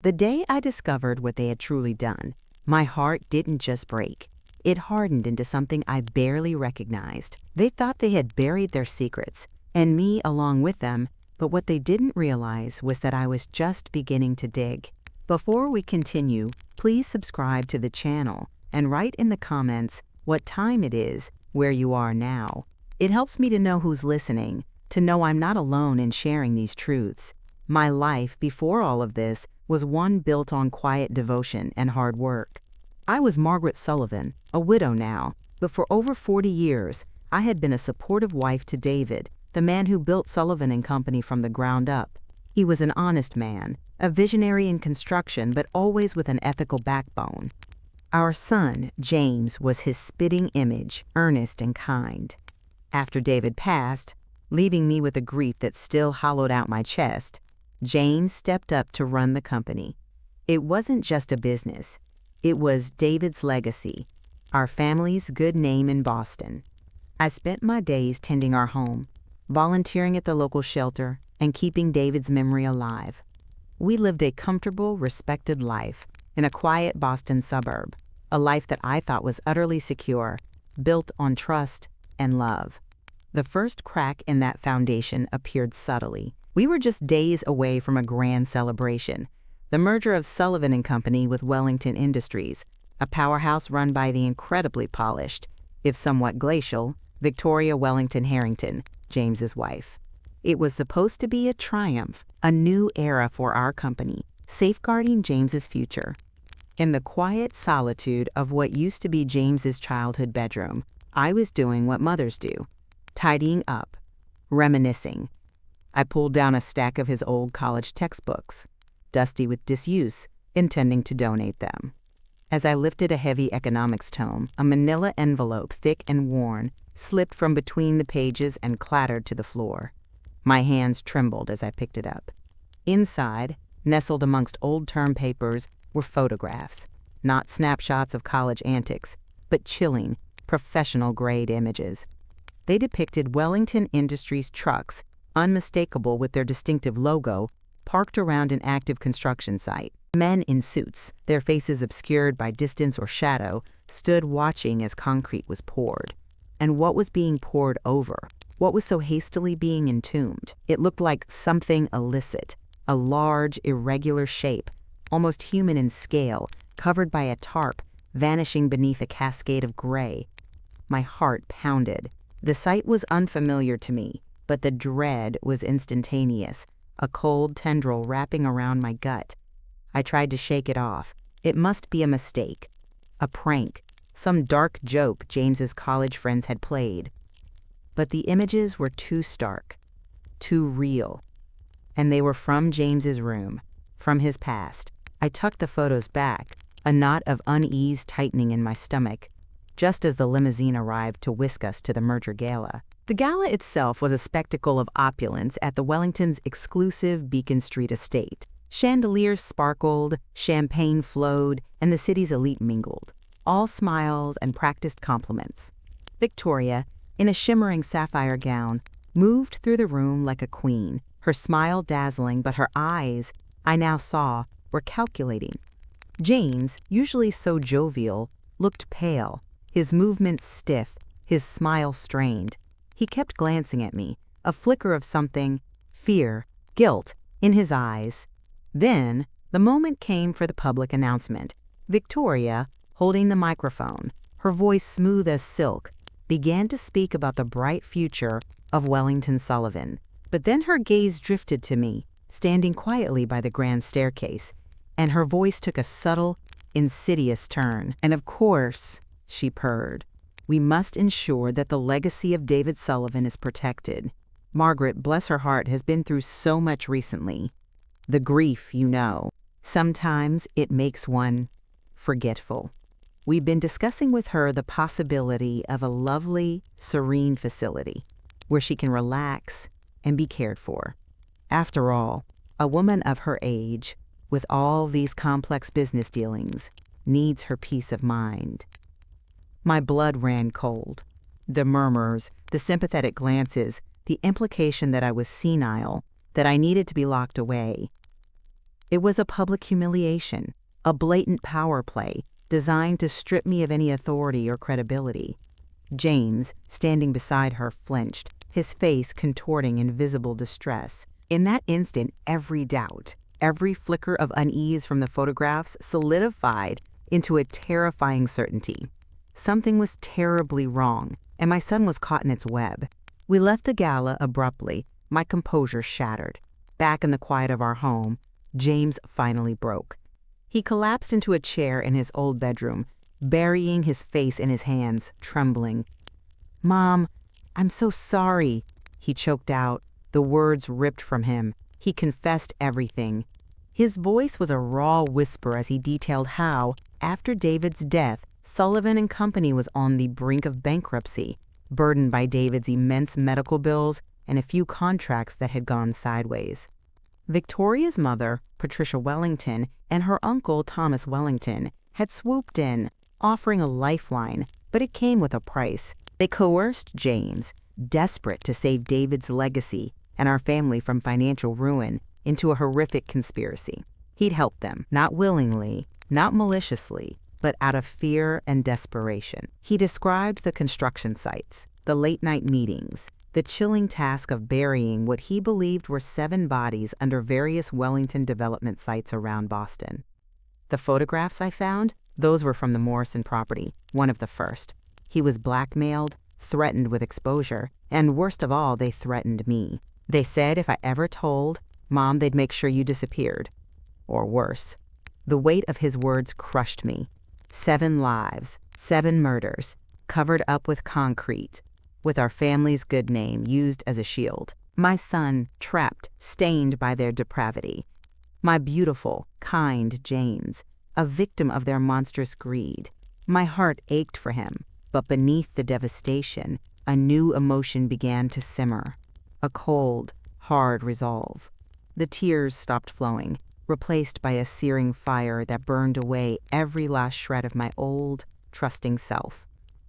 The day I discovered what they had truly done, my heart didn't just break. It hardened into something I barely recognized. They thought they had buried their secrets, and me along with them, but what they didn't realize was that I was just beginning to dig. Before we continue, please subscribe to the channel and write in the comments what time it is where you are now. It helps me to know who's listening, to know I'm not alone in sharing these truths. My life before all of this was one built on quiet devotion and hard work. I was Margaret Sullivan, a widow now, but for over 40 years, I had been a supportive wife to David, the man who built Sullivan & Company from the ground up. He was an honest man, a visionary in construction, but always with an ethical backbone. Our son, James, was his spitting image, earnest and kind. After David passed, leaving me with a grief that still hollowed out my chest, James stepped up to run the company. It wasn't just a business. It was David's legacy, our family's good name in Boston. I spent my days tending our home, volunteering at the local shelter, and keeping David's memory alive. We lived a comfortable, respected life in a quiet Boston suburb, a life that I thought was utterly secure, built on trust and love. The first crack in that foundation appeared subtly. We were just days away from a grand celebration, the merger of Sullivan & Company with Wellington Industries, a powerhouse run by the incredibly polished, if somewhat glacial, Victoria Wellington Harrington, James's wife. It was supposed to be a triumph, a new era for our company, safeguarding James's future. In the quiet solitude of what used to be James's childhood bedroom, I was doing what mothers do, tidying up, reminiscing. I pulled down a stack of his old college textbooks, dusty with disuse, intending to donate them. As I lifted a heavy economics tome, a manila envelope, thick and worn, slipped from between the pages and clattered to the floor. My hands trembled as I picked it up. Inside, nestled amongst old term papers, were photographs, not snapshots of college antics, but chilling, professional-grade images. They depicted Wellington Industries trucks, unmistakable with their distinctive logo, parked around an active construction site. Men in suits, their faces obscured by distance or shadow, stood watching as concrete was poured. And what was being poured over? What was so hastily being entombed? It looked like something illicit, a large, irregular shape, almost human in scale, covered by a tarp, vanishing beneath a cascade of gray. My heart pounded. The sight was unfamiliar to me, but the dread was instantaneous, a cold tendril wrapping around my gut. I tried to shake it off. It must be a mistake, a prank, some dark joke James's college friends had played. But the images were too stark, too real. And they were from James's room, from his past. I tucked the photos back, a knot of unease tightening in my stomach, just as the limousine arrived to whisk us to the merger gala. The gala itself was a spectacle of opulence at the Wellington's exclusive Beacon Street estate. Chandeliers sparkled, champagne flowed, and the city's elite mingled, all smiles and practiced compliments. Victoria, in a shimmering sapphire gown, moved through the room like a queen, her smile dazzling, but her eyes, I now saw, were calculating. James, usually so jovial, looked pale, his movements stiff, his smile strained. He kept glancing at me, a flicker of something, fear, guilt, in his eyes. Then, the moment came for the public announcement. Victoria, holding the microphone, her voice smooth as silk, began to speak about the bright future of Wellington Sullivan. But then her gaze drifted to me, standing quietly by the grand staircase, and her voice took a subtle, insidious turn. And of course, she purred, we must ensure that the legacy of David Sullivan is protected. Margaret, bless her heart, has been through so much recently. The grief, you know. Sometimes it makes one forgetful. We've been discussing with her the possibility of a lovely, serene facility where she can relax and be cared for. After all, a woman of her age, with all these complex business dealings, needs her peace of mind. My blood ran cold. The murmurs, the sympathetic glances, the implication that I was senile, that I needed to be locked away. It was a public humiliation, a blatant power play designed to strip me of any authority or credibility. James, standing beside her, flinched, his face contorting in visible distress. In that instant, every doubt, every flicker of unease from the photographs solidified into a terrifying certainty. Something was terribly wrong, and my son was caught in its web. We left the gala abruptly, my composure shattered. Back in the quiet of our home, James finally broke. He collapsed into a chair in his old bedroom, burying his face in his hands, trembling. "Mom, I'm so sorry," he choked out, the words ripped from him. He confessed everything. His voice was a raw whisper as he detailed how, after David's death, Sullivan and Company was on the brink of bankruptcy, burdened by David's immense medical bills and a few contracts that had gone sideways. Victoria's mother, Patricia Wellington, and her uncle, Thomas Wellington, had swooped in, offering a lifeline, but it came with a price. They coerced James, desperate to save David's legacy and our family from financial ruin, into a horrific conspiracy. He'd helped them, not willingly, not maliciously, but out of fear and desperation. He described the construction sites, the late-night meetings, the chilling task of burying what he believed were 7 bodies under various Wellington development sites around Boston. The photographs I found, those were from the Morrison property, one of the first. He was blackmailed, threatened with exposure, and worst of all, they threatened me. They said if I ever told Mom, they'd make sure you disappeared. Or worse. The weight of his words crushed me. 7 lives, 7 murders, covered up with concrete, with our family's good name used as a shield. My son trapped, stained by their depravity. My beautiful, kind James, a victim of their monstrous greed. My heart ached for him, but beneath the devastation, a new emotion began to simmer. A cold, hard resolve. The tears stopped flowing, replaced by a searing fire that burned away every last shred of my old, trusting self.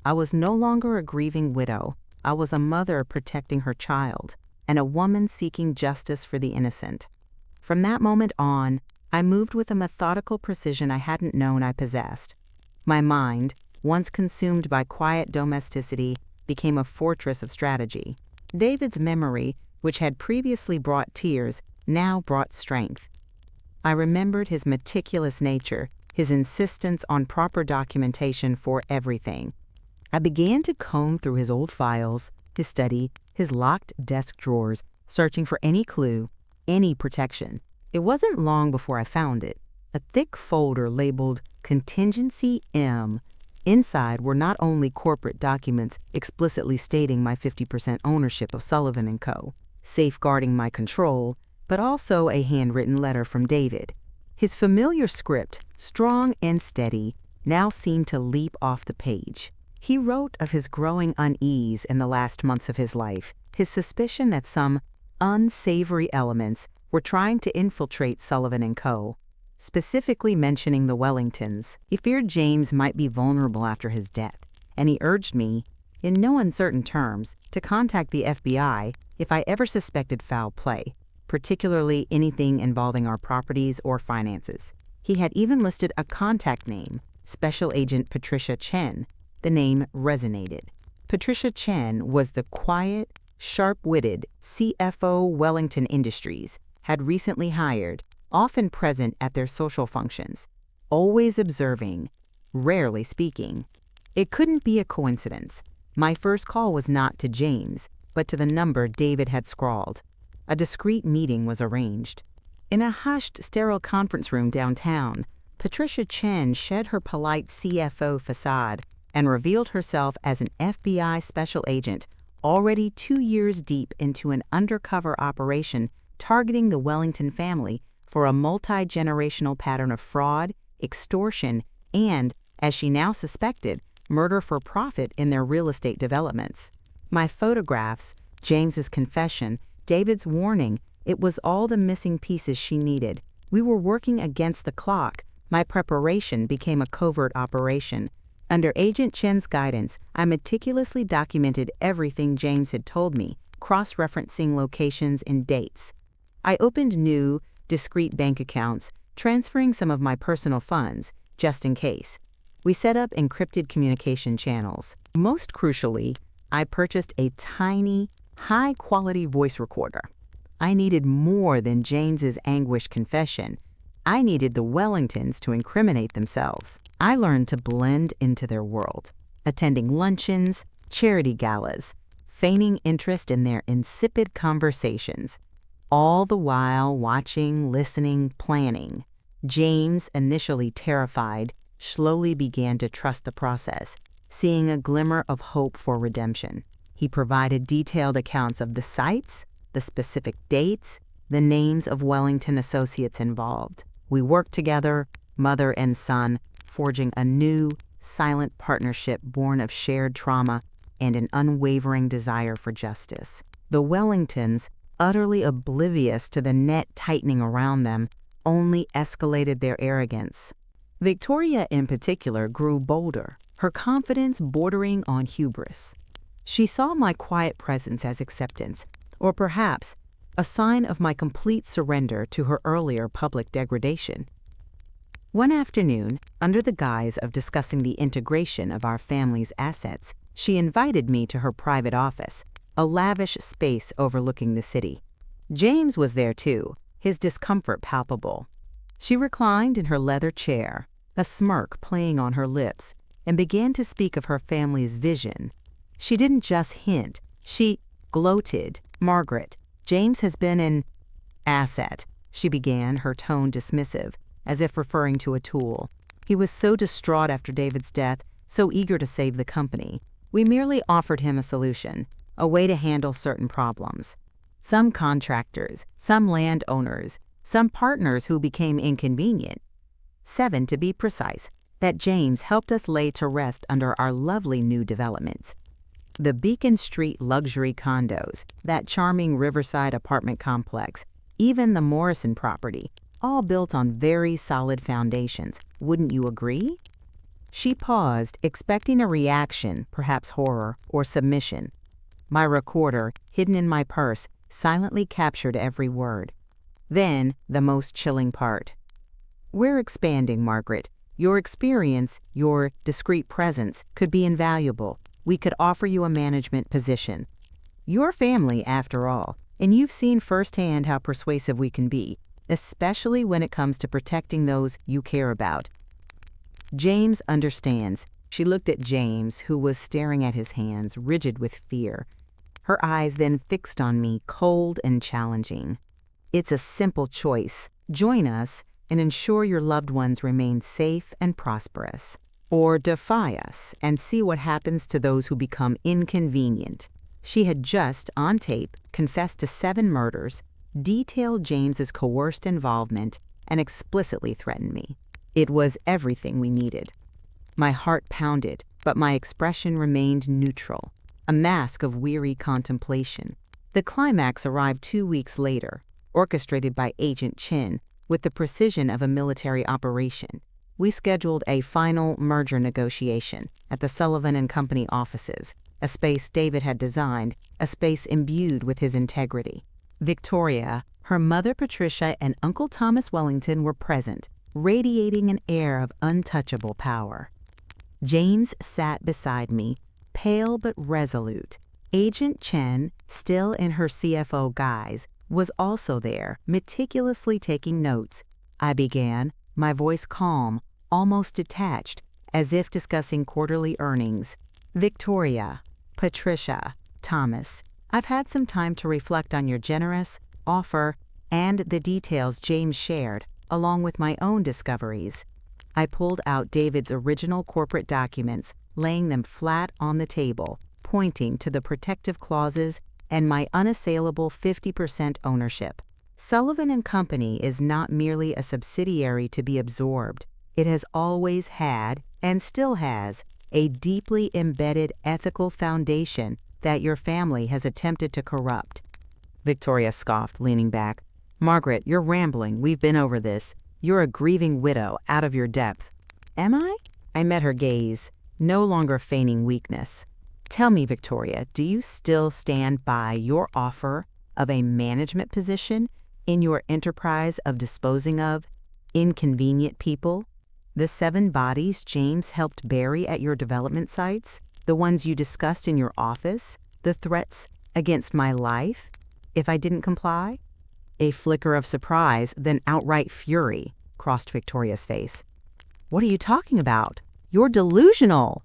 I was no longer a grieving widow. I was a mother protecting her child, and a woman seeking justice for the innocent. From that moment on, I moved with a methodical precision I hadn't known I possessed. My mind, once consumed by quiet domesticity, became a fortress of strategy. David's memory, which had previously brought tears, now brought strength. I remembered his meticulous nature, his insistence on proper documentation for everything. I began to comb through his old files, his study, his locked desk drawers, searching for any clue, any protection. It wasn't long before I found it, a thick folder labeled Contingency M. Inside were not only corporate documents explicitly stating my 50% ownership of Sullivan & Co., safeguarding my control, but also a handwritten letter from David. His familiar script, strong and steady, now seemed to leap off the page. He wrote of his growing unease in the last months of his life, his suspicion that some unsavory elements were trying to infiltrate Sullivan & Co., specifically mentioning the Wellingtons. He feared James might be vulnerable after his death, and he urged me, in no uncertain terms, to contact the FBI if I ever suspected foul play, particularly anything involving our properties or finances. He had even listed a contact name, Special Agent Patricia Chen. The name resonated. Patricia Chen was the quiet, sharp-witted CFO Wellington Industries had recently hired, often present at their social functions, always observing, rarely speaking. It couldn't be a coincidence. My first call was not to James, but to the number David had scrawled. A discreet meeting was arranged. In a hushed, sterile conference room downtown, Patricia Chen shed her polite CFO facade and revealed herself as an FBI special agent already 2 years deep into an undercover operation targeting the Wellington family for a multi-generational pattern of fraud, extortion, and, as she now suspected, murder for profit in their real estate developments. My photographs, James's confession, David's warning, it was all the missing pieces she needed. We were working against the clock. My preparation became a covert operation. Under Agent Chen's guidance, I meticulously documented everything James had told me, cross-referencing locations and dates. I opened new, discrete bank accounts, transferring some of my personal funds, just in case. We set up encrypted communication channels. Most crucially, I purchased a tiny, high-quality voice recorder. I needed more than James's anguished confession. I needed the Wellingtons to incriminate themselves. I learned to blend into their world, attending luncheons, charity galas, feigning interest in their insipid conversations, all the while watching, listening, planning. James, initially terrified, slowly began to trust the process, seeing a glimmer of hope for redemption. He provided detailed accounts of the sites, the specific dates, the names of Wellington associates involved. We worked together, mother and son, forging a new, silent partnership born of shared trauma and an unwavering desire for justice. The Wellingtons, utterly oblivious to the net tightening around them, only escalated their arrogance. Victoria, in particular, grew bolder, her confidence bordering on hubris. She saw my quiet presence as acceptance, or perhaps a sign of my complete surrender to her earlier public degradation. One afternoon, under the guise of discussing the integration of our family's assets, she invited me to her private office, a lavish space overlooking the city. James was there too, his discomfort palpable. She reclined in her leather chair, a smirk playing on her lips, and began to speak of her family's vision. She didn't just hint, she gloated. "Margaret, James has been an asset," she began, her tone dismissive, as if referring to a tool. "He was so distraught after David's death, so eager to save the company. We merely offered him a solution, a way to handle certain problems. Some contractors, some landowners, some partners who became inconvenient. 7 to be precise, that James helped us lay to rest under our lovely new developments. The Beacon Street luxury condos, that charming riverside apartment complex, even the Morrison property, all built on very solid foundations. Wouldn't you agree?" She paused, expecting a reaction, perhaps horror or submission. My recorder, hidden in my purse, silently captured every word. Then, the most chilling part. "We're expanding, Margaret. Your experience, your discreet presence, could be invaluable. We could offer you a management position. Your family, after all, and you've seen firsthand how persuasive we can be, especially when it comes to protecting those you care about." "James understands." She looked at James, who was staring at his hands, rigid with fear. Her eyes then fixed on me, cold and challenging. "It's a simple choice. Join us and ensure your loved ones remain safe and prosperous. Or defy us and see what happens to those who become inconvenient." She had just, on tape, confessed to 7 murders, detailed James's coerced involvement, and explicitly threatened me. It was everything we needed. My heart pounded, but my expression remained neutral, a mask of weary contemplation. The climax arrived 2 weeks later, orchestrated by Agent Chin, with the precision of a military operation. We scheduled a final merger negotiation at the Sullivan & Company offices, a space David had designed, a space imbued with his integrity. Victoria, her mother Patricia, and Uncle Thomas Wellington were present, radiating an air of untouchable power. James sat beside me, pale but resolute. Agent Chen, still in her CFO guise, was also there, meticulously taking notes. I began, my voice calm, almost detached, as if discussing quarterly earnings. "Victoria, Patricia, Thomas, I've had some time to reflect on your generous offer and the details James shared, along with my own discoveries." I pulled out David's original corporate documents, laying them flat on the table, pointing to the protective clauses and my unassailable 50% ownership. Sullivan & Company is not merely a subsidiary to be absorbed. It has always had, and still has, a deeply embedded ethical foundation that your family has attempted to corrupt. Victoria scoffed, leaning back. "Margaret, you're rambling. We've been over this. You're a grieving widow, out of your depth." "Am I?" I met her gaze, no longer feigning weakness. "Tell me, Victoria, do you still stand by your offer of a management position? in your enterprise of disposing of inconvenient people? The 7 bodies James helped bury at your development sites? The ones you discussed in your office? The threats against my life if I didn't comply? A flicker of surprise, then outright fury, crossed Victoria's face. What are you talking about? You're delusional.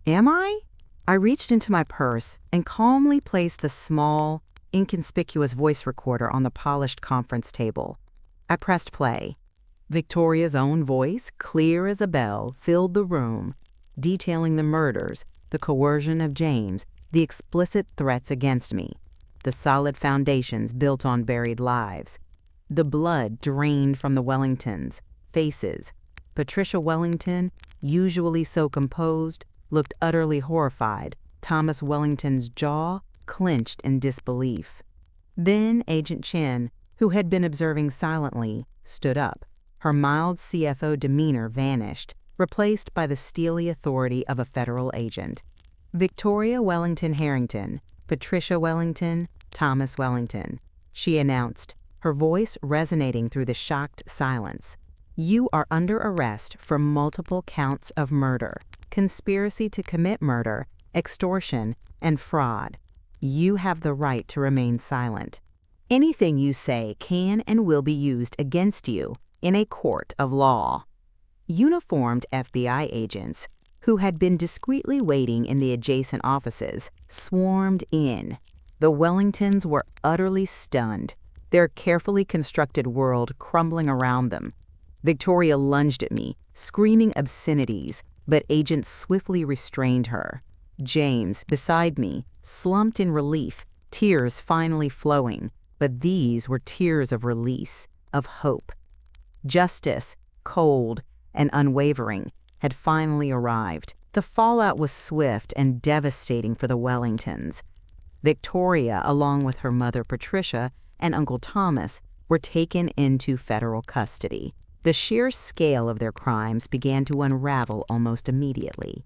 Am I? I reached into my purse and calmly placed the small, inconspicuous voice recorder on the polished conference table. I pressed play. Victoria's own voice, clear as a bell, filled the room, detailing the murders, the coercion of James, the explicit threats against me, the solid foundations built on buried lives. The blood drained from the Wellingtons' faces. Patricia Wellington, usually so composed, looked utterly horrified. Thomas Wellington's jaw clenched in disbelief. Then Agent Chen, who had been observing silently, stood up. Her mild CFO demeanor vanished, replaced by the steely authority of a federal agent. Victoria Wellington Harrington, Patricia Wellington, Thomas Wellington, she announced, her voice resonating through the shocked silence. You are under arrest for multiple counts of murder, conspiracy to commit murder, extortion, and fraud. You have the right to remain silent. Anything you say can and will be used against you in a court of law. Uniformed FBI agents, who had been discreetly waiting in the adjacent offices, swarmed in. The Wellingtons were utterly stunned, their carefully constructed world crumbling around them. Victoria lunged at me, screaming obscenities, but agents swiftly restrained her. James, beside me, slumped in relief, tears finally flowing, but these were tears of release, of hope. Justice, cold and unwavering, had finally arrived. The fallout was swift and devastating for the Wellingtons. Victoria, along with her mother Patricia and Uncle Thomas, were taken into federal custody. The sheer scale of their crimes began to unravel almost immediately.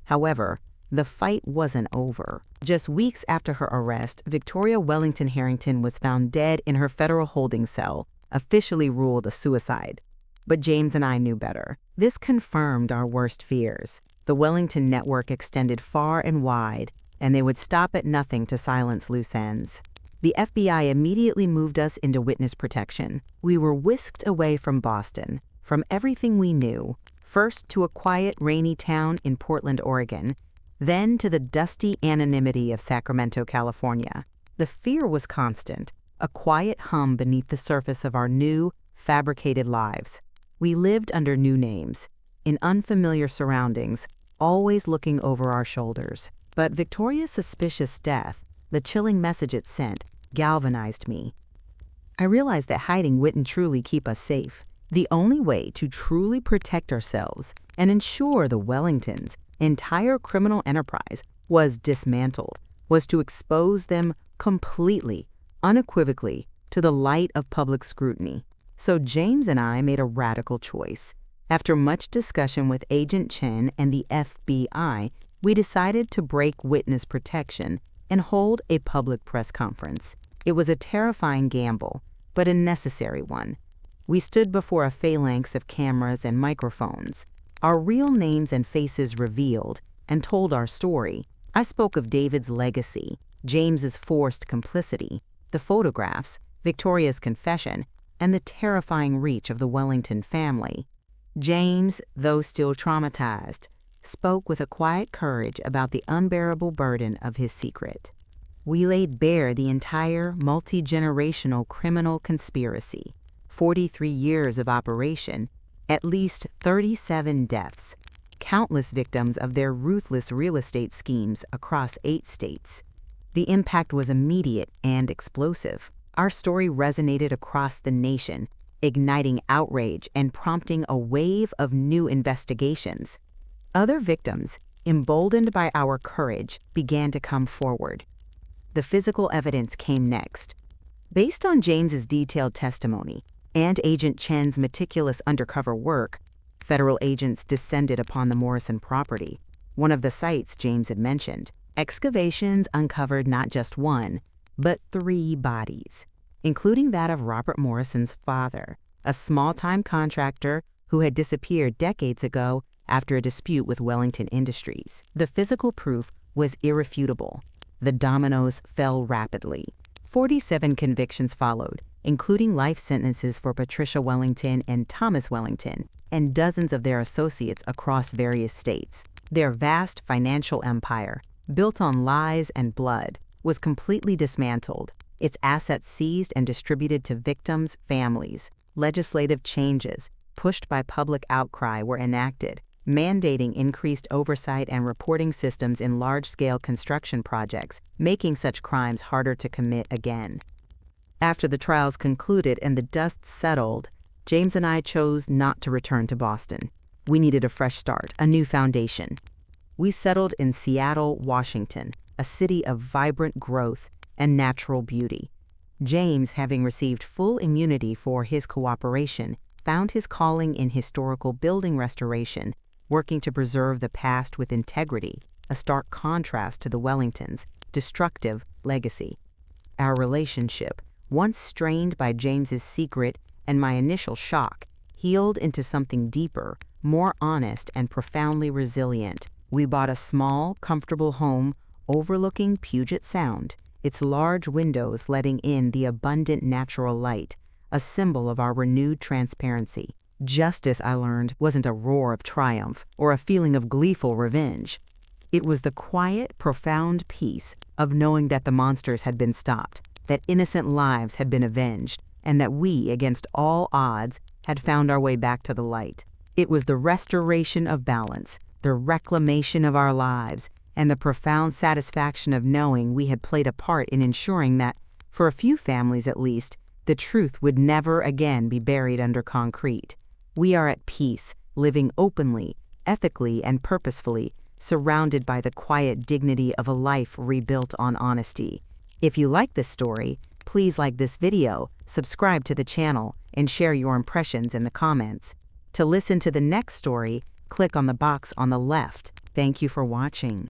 However, the fight wasn't over. Just weeks after her arrest, Victoria Wellington Harrington was found dead in her federal holding cell, officially ruled a suicide. But James and I knew better. This confirmed our worst fears. The Wellington network extended far and wide, and they would stop at nothing to silence loose ends. The FBI immediately moved us into witness protection. We were whisked away from Boston, from everything we knew, first to a quiet, rainy town in Portland, Oregon, then to the dusty anonymity of Sacramento, California. The fear was constant, a quiet hum beneath the surface of our new, fabricated lives. We lived under new names, in unfamiliar surroundings, always looking over our shoulders. But Victoria's suspicious death, the chilling message it sent, galvanized me. I realized that hiding wouldn't truly keep us safe. The only way to truly protect ourselves and ensure the Wellingtons' entire criminal enterprise was dismantled, was to expose them completely, unequivocally, to the light of public scrutiny. So James and I made a radical choice. After much discussion with Agent Chen and the FBI, we decided to break witness protection and hold a public press conference. It was a terrifying gamble, but a necessary one. We stood before a phalanx of cameras and microphones, our real names and faces revealed, and told our story. I spoke of David's legacy, James's forced complicity, the photographs, Victoria's confession, and the terrifying reach of the Wellington family. James, though still traumatized, spoke with a quiet courage about the unbearable burden of his secret. We laid bare the entire multi-generational criminal conspiracy, 43 years of operation, at least 37 deaths, countless victims of their ruthless real estate schemes across 8 states. The impact was immediate and explosive. Our story resonated across the nation, igniting outrage and prompting a wave of new investigations. Other victims, emboldened by our courage, began to come forward. The physical evidence came next. Based on James's detailed testimony and Agent Chen's meticulous undercover work, federal agents descended upon the Morrison property, one of the sites James had mentioned. Excavations uncovered not just 1, but 3 bodies. including that of Robert Morrison's father, a small-time contractor who had disappeared decades ago after a dispute with Wellington Industries. The physical proof was irrefutable. The dominoes fell rapidly. 47 convictions followed, including life sentences for Patricia Wellington and Thomas Wellington, and dozens of their associates across various states. Their vast financial empire, built on lies and blood, was completely dismantled, its assets seized and distributed to victims' families. Legislative changes, pushed by public outcry, were enacted, mandating increased oversight and reporting systems in large-scale construction projects, making such crimes harder to commit again. After the trials concluded and the dust settled, James and I chose not to return to Boston. We needed a fresh start, a new foundation. We settled in Seattle, Washington, a city of vibrant growth and natural beauty. James, having received full immunity for his cooperation, found his calling in historical building restoration, working to preserve the past with integrity, a stark contrast to the Wellingtons' destructive legacy. Our relationship, once strained by James's secret and my initial shock, healed into something deeper, more honest, and profoundly resilient. We bought a small, comfortable home overlooking Puget Sound, its large windows letting in the abundant natural light, a symbol of our renewed transparency. Justice, I learned, wasn't a roar of triumph or a feeling of gleeful revenge. It was the quiet, profound peace of knowing that the monsters had been stopped, that innocent lives had been avenged, and that we, against all odds, had found our way back to the light. It was the restoration of balance, the reclamation of our lives, and the profound satisfaction of knowing we had played a part in ensuring that, for a few families at least, the truth would never again be buried under concrete. We are at peace, living openly, ethically, and purposefully, surrounded by the quiet dignity of a life rebuilt on honesty. If you like this story, please like this video, subscribe to the channel, and share your impressions in the comments. To listen to the next story, click on the box on the left. Thank you for watching.